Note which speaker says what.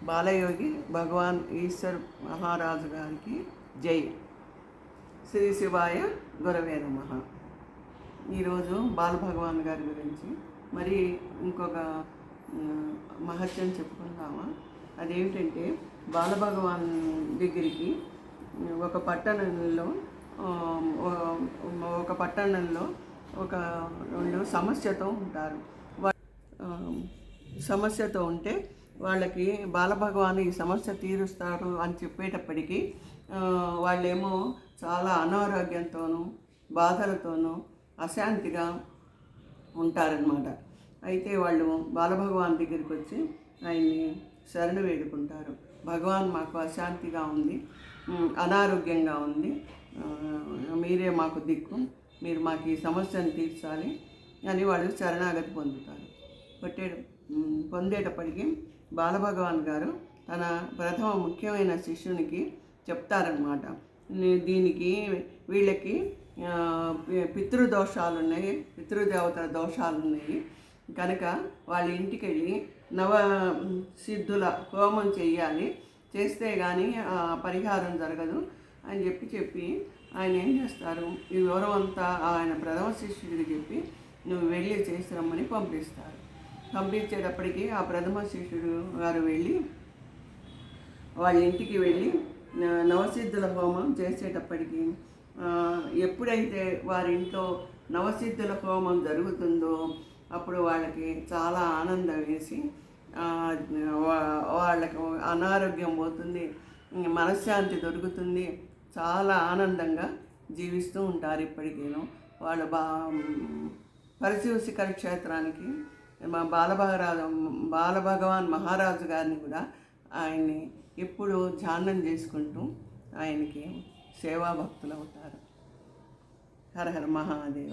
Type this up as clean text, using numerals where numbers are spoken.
Speaker 1: బాలయోగి భగవాన్ ఈశ్వర్ మహారాజు గారికి జై. శ్రీ శివాయ గురవే నమః. ఈరోజు బాలభగవాన్ గారి గురించి మరి ఇంకొక మహత్యం చెప్పుకుందామా? అదేమిటంటే, బాలభగవాన్ దగ్గరికి ఒక పట్టణంలో ఒక వాళ్ళు సమస్యతో ఉంటారు. సమస్యతో ఉంటే వాళ్ళకి బాలభగవాన్ ఈ సమస్య తీరుస్తారు అని చెప్పేటప్పటికీ వాళ్ళేమో చాలా అనారోగ్యంతోనూ బాధలతోనూ అశాంతిగా ఉంటారనమాట. అయితే వాళ్ళు బాలభగవాన్ దగ్గరికి వచ్చి ఆయన్ని శరణు వేడుకుంటారు. భగవాన్, మాకు అశాంతిగా ఉంది, అనారోగ్యంగా ఉంది, మీరే మాకు దిక్కు, మీరు మాకు ఈ సమస్యను తీర్చాలి అని వాళ్ళు శరణాగతి పొందేటప్పటికీ బాలభగవాన్ గారు తన ప్రథమ ముఖ్యమైన శిష్యునికి చెప్తారనమాట. దీనికి వీళ్ళకి పితృదోషాలున్నాయి, పితృదేవతల దోషాలున్నాయి కనుక వాళ్ళ ఇంటికి వెళ్ళి సిద్ధుల హోమం చెయ్యాలి, చేస్తే కానీ పరిహారం జరగదు అని చెప్పి ఆయన ఏం చేస్తారు, ఈ వివరం అంతా ఆయన ప్రథమ శిష్యుడికి చెప్పి నువ్వు వెళ్ళి చేసి రమ్మని పంపిస్తారు. పంపించేటప్పటికి ఆ ప్రథమ శిష్యుడు గారు వెళ్ళి వాళ్ళ ఇంటికి వెళ్ళి నవసిద్ధుల హోమం చేసేటప్పటికి ఎప్పుడైతే వారి ఇంట్లో నవసిద్ధుల హోమం జరుగుతుందో అప్పుడు వాళ్ళకి చాలా ఆనందం వేసి వాళ్ళకి అనారోగ్యం పోతుంది, మనశ్శాంతి దొరుకుతుంది, చాలా ఆనందంగా జీవిస్తూ ఉంటారు. ఇప్పటికేను వాళ్ళు పరశివ శిఖర క్షేత్రానికి మా బాలభగవాన్ మహారాజు గారిని కూడా ఆయన్ని ఎప్పుడు ధ్యానం చేసుకుంటూ ఆయనకి సేవాభక్తులు అవుతారు. హర హర మహాదేవ.